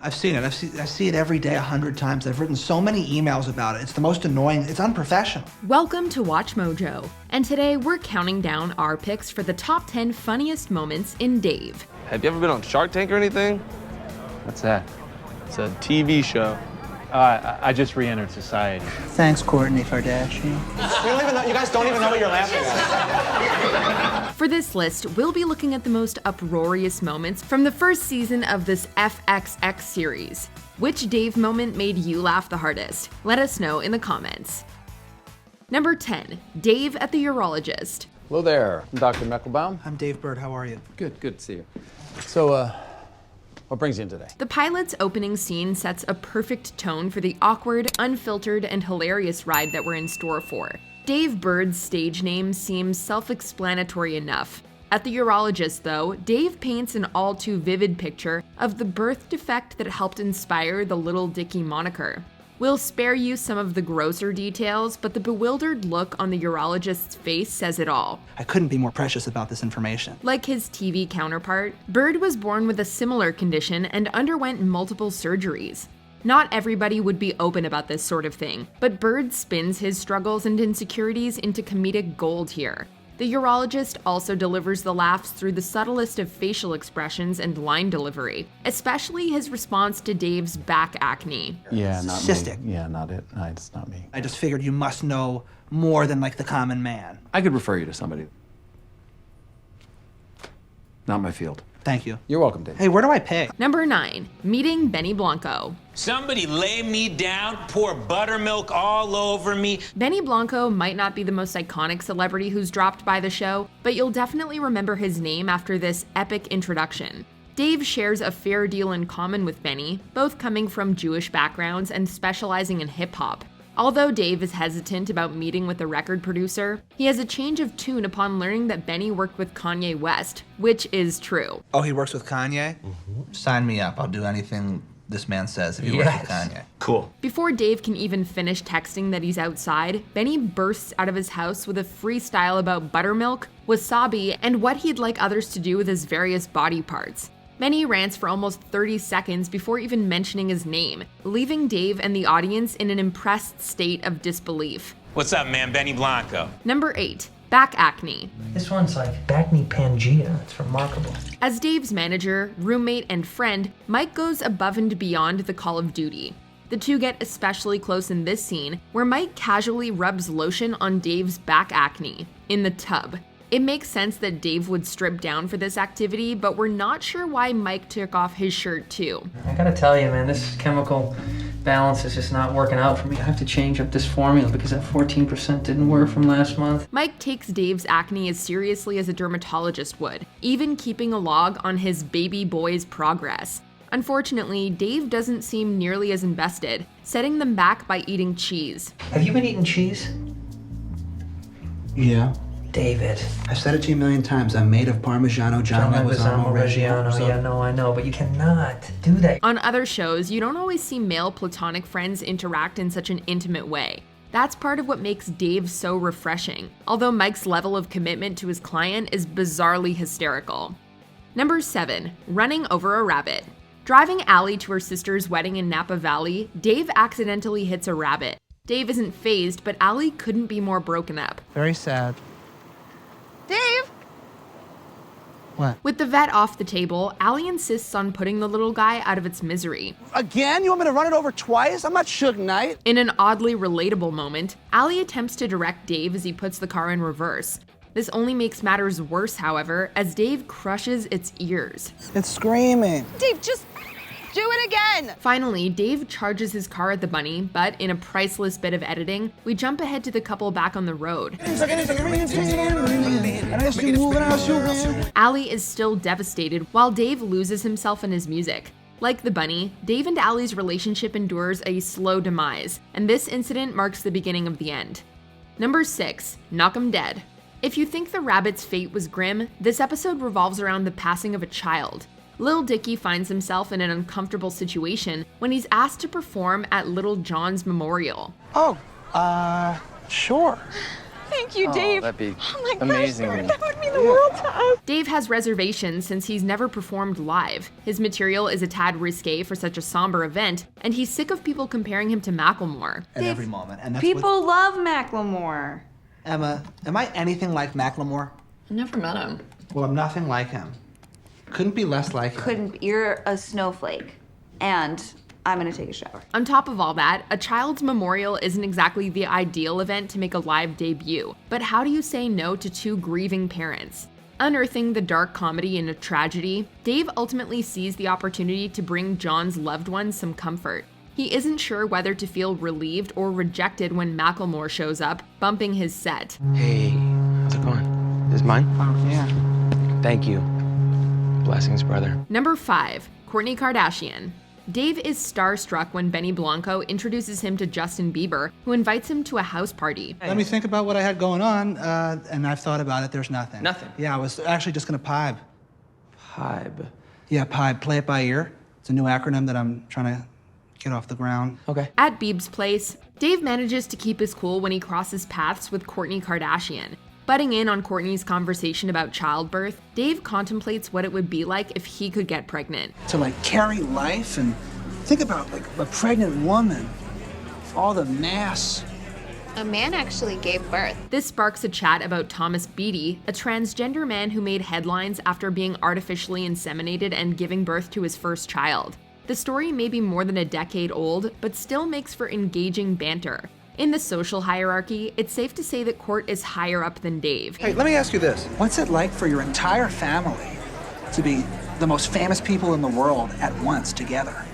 I've seen it. I see it every day 100 times. I've written so many emails about it. It's the most annoying. It's unprofessional. Welcome to WatchMojo, and today we're counting down our picks for the top 10 funniest moments in Dave. Have you ever been on Shark Tank or anything? What's that? It's a TV show. I just re-entered society. Thanks, Kourtney Kardashian. You guys don't even know what you're laughing at. For this list, we'll be looking at the most uproarious moments from the first season of this FXX series. Which Dave moment made you laugh the hardest? Let us know in the comments. Number 10, Dave at the Urologist. Hello there, I'm Dr. Meckelbaum. I'm Dave Bird. How are you? Good to see you. So, what brings you in today? The pilot's opening scene sets a perfect tone for the awkward, unfiltered, and hilarious ride that we're in store for. Dave Bird's stage name seems self-explanatory enough. At the Urologist, though, Dave paints an all too vivid picture of the birth defect that helped inspire the Little Dicky moniker. We'll spare you some of the grosser details, but the bewildered look on the urologist's face says it all. I couldn't be more precious about this information. Like his TV counterpart, Bird was born with a similar condition and underwent multiple surgeries. Not everybody would be open about this sort of thing, but Bird spins his struggles and insecurities into comedic gold here. The urologist also delivers the laughs through the subtlest of facial expressions and line delivery, especially his response to Dave's back acne. Yeah, not Cystic. me. Yeah, not it. No, it's not me. I just figured you must know more than like the common man. I could refer you to somebody. Not my field. Thank you. You're welcome, Dave. Hey, where do I pay? Number 9, meeting Benny Blanco. Somebody lay me down, pour buttermilk all over me. Benny Blanco might not be the most iconic celebrity who's dropped by the show, but you'll definitely remember his name after this epic introduction. Dave shares a fair deal in common with Benny, both coming from Jewish backgrounds and specializing in hip-hop. Although Dave is hesitant about meeting with the record producer, he has a change of tune upon learning that Benny worked with Kanye West, which is true. Oh, he works with Kanye? Sign me up. I'll do anything this man says if he works with Kanye. Cool. Before Dave can even finish texting that he's outside, Benny bursts out of his house with a freestyle about buttermilk, wasabi, and what he'd like others to do with his various body parts. Benny rants for almost 30 seconds before even mentioning his name, leaving Dave and the audience in an impressed state of disbelief. What's up, man? Benny Blanco. Number 8, back acne. This one's like acne Pangea. It's remarkable. As Dave's manager, roommate, and friend, Mike goes above and beyond the call of duty. The two get especially close in this scene, where Mike casually rubs lotion on Dave's back acne, in the tub. It makes sense that Dave would strip down for this activity, but we're not sure why Mike took off his shirt too. I gotta tell you, man, this chemical balance is just not working out for me. I have to change up this formula because that 14% didn't work from last month. Mike takes Dave's acne as seriously as a dermatologist would, even keeping a log on his baby boy's progress. Unfortunately, Dave doesn't seem nearly as invested, setting them back by eating cheese. Have you been eating cheese? Yeah. David. I've said it to you a million times. I'm made of Parmigiano Reggiano. Yeah, no, I know, but you cannot do that. On other shows, you don't always see male platonic friends interact in such an intimate way. That's part of what makes Dave so refreshing, although Mike's level of commitment to his client is bizarrely hysterical. Number 7, running over a rabbit. Driving Allie to her sister's wedding in Napa Valley, Dave accidentally hits a rabbit. Dave isn't fazed, but Allie couldn't be more broken up. Very sad. Dave! What? With the vet off the table, Allie insists on putting the little guy out of its misery. Again? You want me to run it over twice? I'm not Suge Knight. In an oddly relatable moment, Allie attempts to direct Dave as he puts the car in reverse. This only makes matters worse, however, as Dave crushes its ears. It's screaming. Dave, just do it again! Finally, Dave charges his car at the bunny, but in a priceless bit of editing, we jump ahead to the couple back on the road. Allie is still devastated, while Dave loses himself in his music. Like the bunny, Dave and Allie's relationship endures a slow demise, and this incident marks the beginning of the end. Number 6, knock 'em dead. If you think the rabbit's fate was grim, this episode revolves around the passing of a child. Lil Dicky finds himself in an uncomfortable situation when he's asked to perform at Little John's memorial. Oh, sure. Thank you, Dave. That'd be Oh my amazing. gosh, that would mean the world to us. Dave has reservations since he's never performed live. His material is a tad risque for such a somber event, and he's sick of people comparing him to Macklemore. At every moment. And that's People love Macklemore. Emma, am I anything like Macklemore? Never met him. Well, I'm nothing like him. Couldn't be less like him. Couldn't. You're a snowflake. And I'm gonna take a shower. On top of all that, a child's memorial isn't exactly the ideal event to make a live debut. But how do you say no to two grieving parents? Unearthing the dark comedy in a tragedy, Dave ultimately sees the opportunity to bring John's loved ones some comfort. He isn't sure whether to feel relieved or rejected when Macklemore shows up, bumping his set. Hey, how's it going? Is this mine? Oh, yeah. Thank you. Blessings, brother. Number 5, Kourtney Kardashian. Dave is starstruck when Benny Blanco introduces him to Justin Bieber, who invites him to a house party. Let me think about what I had going on, and I've thought about it. There's nothing. Nothing? Yeah, I was actually just gonna pibe. Pibe. Yeah, pibe. Play it by ear. It's a new acronym that I'm trying to get off the ground. Okay. At Bieb's place, Dave manages to keep his cool when he crosses paths with Kourtney Kardashian. Butting in on Kourtney's conversation about childbirth, Dave contemplates what it would be like if he could get pregnant. To like carry life and think about like a pregnant woman, all the mass. A man actually gave birth. This sparks a chat about Thomas Beatty, a transgender man who made headlines after being artificially inseminated and giving birth to his first child. The story may be more than a decade old, but still makes for engaging banter. In the social hierarchy, it's safe to say that Kourt is higher up than Dave. Hey, let me ask you this. What's it like for your entire family to be the most famous people in the world at once together?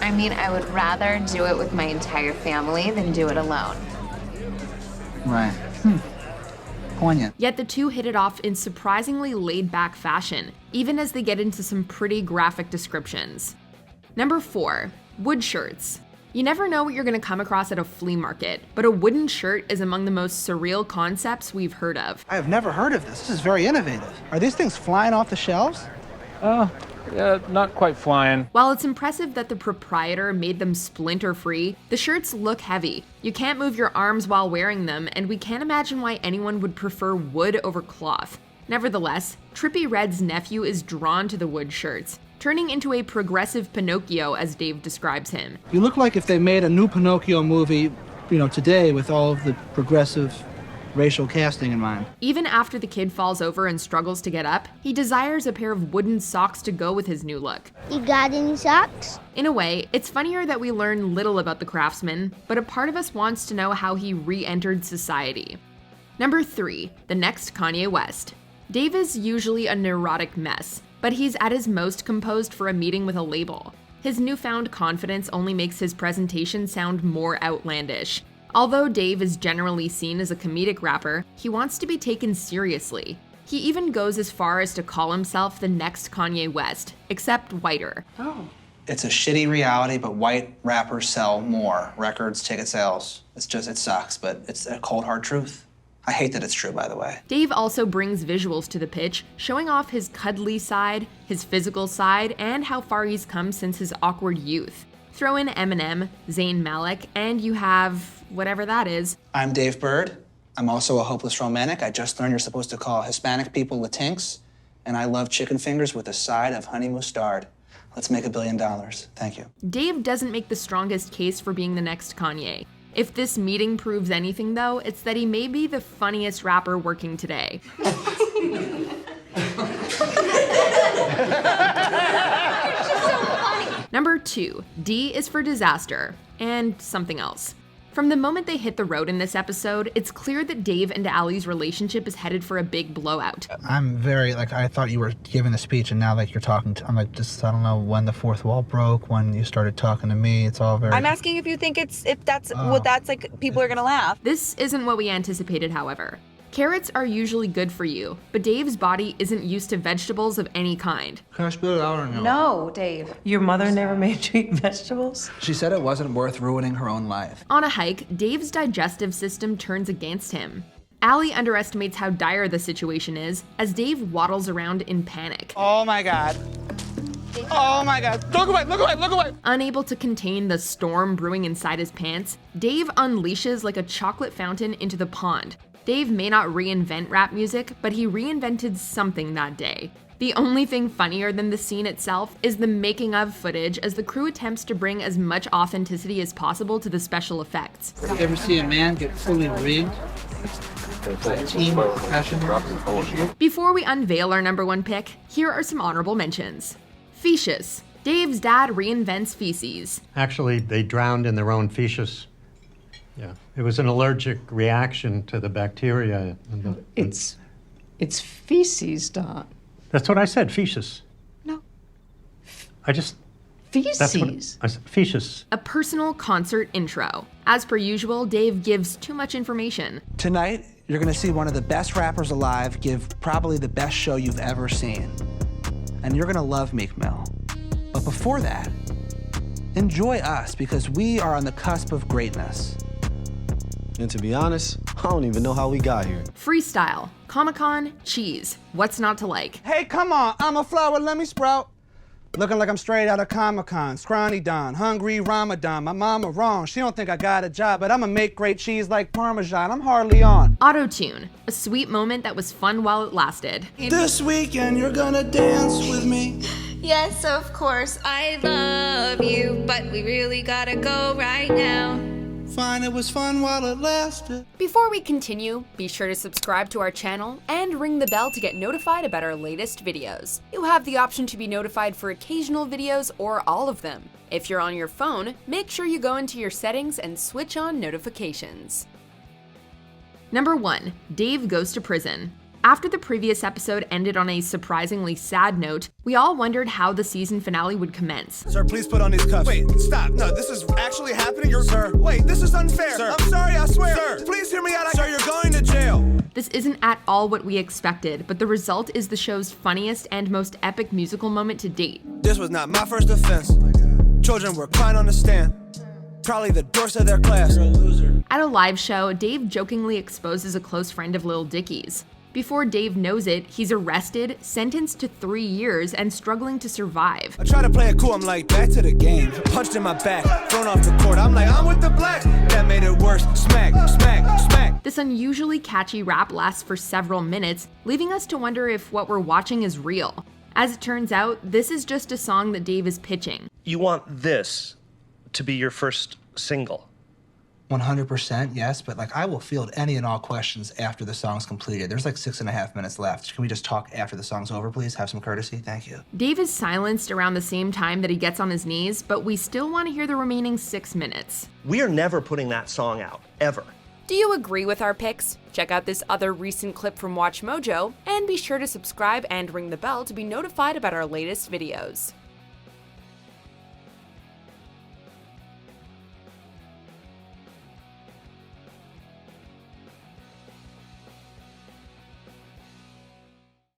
I mean, I would rather do it with my entire family than do it alone. Right. Poignant. Yet the two hit it off in surprisingly laid-back fashion, even as they get into some pretty graphic descriptions. Number 4, wood shirts. You never know what you're gonna come across at a flea market, but a wooden shirt is among the most surreal concepts we've heard of. I have never heard of this. This is very innovative. Are these things flying off the shelves? Yeah, not quite flying. While it's impressive that the proprietor made them splinter-free, the shirts look heavy. You can't move your arms while wearing them, and we can't imagine why anyone would prefer wood over cloth. Nevertheless, Trippie Redd's nephew is drawn to the wood shirts, turning into a progressive Pinocchio, as Dave describes him. You look like if they made a new Pinocchio movie, today with all of the progressive racial casting in mind. Even after the kid falls over and struggles to get up, he desires a pair of wooden socks to go with his new look. You got any socks? In a way, it's funnier that we learn little about the craftsman, but a part of us wants to know how he re-entered society. Number 3, the next Kanye West. Dave is usually a neurotic mess, but he's at his most composed for a meeting with a label. His newfound confidence only makes his presentation sound more outlandish. Although Dave is generally seen as a comedic rapper, he wants to be taken seriously. He even goes as far as to call himself the next Kanye West, except whiter. Oh. It's a shitty reality, but white rappers sell more. Records, ticket sales. It sucks, but it's a cold, hard truth. I hate that it's true, by the way. Dave also brings visuals to the pitch, showing off his cuddly side, his physical side, and how far he's come since his awkward youth. Throw in Eminem, Zayn Malik, and you have whatever that is. I'm Dave Bird. I'm also a hopeless romantic. I just learned you're supposed to call Hispanic people Latinx, and I love chicken fingers with a side of honey mustard. Let's make $1 billion. Thank you. Dave doesn't make the strongest case for being the next Kanye. If this meeting proves anything, though, it's that he may be the funniest rapper working today. Number 2, D is for disaster, and something else. From the moment they hit the road in this episode, it's clear that Dave and Allie's relationship is headed for a big blowout. I'm very, I thought you were giving a speech and now, you're talking to, I don't know when the fourth wall broke, when you started talking to me, it's all very... I'm asking if you think if that's what that's like, people are gonna laugh. This isn't what we anticipated, however. Carrots are usually good for you, but Dave's body isn't used to vegetables of any kind. Can I spit it out or no? No, Dave. Your mother never made you eat vegetables? She said it wasn't worth ruining her own life. On a hike, Dave's digestive system turns against him. Allie underestimates how dire the situation is as Dave waddles around in panic. Oh my God. Oh my God. Look away, look away, look away. Unable to contain the storm brewing inside his pants, Dave unleashes like a chocolate fountain into the pond. Dave may not reinvent rap music, but he reinvented something that day. The only thing funnier than the scene itself is the making of footage as the crew attempts to bring as much authenticity as possible to the special effects. You ever see a man get fully rigged? Before we unveil our number one pick, here are some honorable mentions. Feces. Dave's dad reinvents feces. Actually, they drowned in their own feces. Yeah, it was an allergic reaction to the bacteria. It's feces, Don. That's what I said, feces. No. Feces. I said, feces. A personal concert intro. As per usual, Dave gives too much information. Tonight, you're gonna see one of the best rappers alive give probably the best show you've ever seen. And you're gonna love Meek Mill. But before that, enjoy us because we are on the cusp of greatness. And to be honest, I don't even know how we got here. Freestyle. Comic-Con. Cheese. What's not to like? Hey, come on, I'm a flower, let me sprout. Looking like I'm straight out of Comic-Con. Scrawny Don, hungry Ramadan. My mama wrong, she don't think I got a job, but I'ma make great cheese like Parmesan. I'm hardly on. Autotune. A sweet moment that was fun while it lasted. This weekend you're gonna dance with me. Yes, of course, I love you, but we really gotta go right now. Fine, it was fun while it lasted. Before we continue, be sure to subscribe to our channel and ring the bell to get notified about our latest videos. You have the option to be notified for occasional videos or all of them. If you're on your phone, make sure you go into your settings and switch on notifications. Number 1. Dave goes to prison. After the previous episode ended on a surprisingly sad note, we all wondered how the season finale would commence. Sir, please put on these cuffs. Wait, stop. No, this is actually happening. Sir, wait, this is unfair. Sir. I'm sorry, I swear. Sir, please hear me out. Sir, you're going to jail. This isn't at all what we expected, but the result is the show's funniest and most epic musical moment to date. This was not my first offense. Children were crying on the stand. Probably the dorks of their class. At a live show, Dave jokingly exposes a close friend of Lil Dicky's. Before Dave knows it, he's arrested, sentenced to 3 years, and struggling to survive. I try to play it cool, I'm like, back to the game. Punched in my back, thrown off the court. I'm like, I'm with the blacks. That made it worse. Smack, smack, smack. This unusually catchy rap lasts for several minutes, leaving us to wonder if what we're watching is real. As it turns out, this is just a song that Dave is pitching. You want this to be your first single? 100% yes, but like I will field any and all questions after the song's completed. There's like 6.5 minutes left. Can we just talk after the song's over, please? Have some courtesy, thank you. Dave is silenced around the same time that he gets on his knees, but we still want to hear the remaining 6 minutes. We are never putting that song out, ever. Do you agree with our picks? Check out this other recent clip from WatchMojo, and be sure to subscribe and ring the bell to be notified about our latest videos.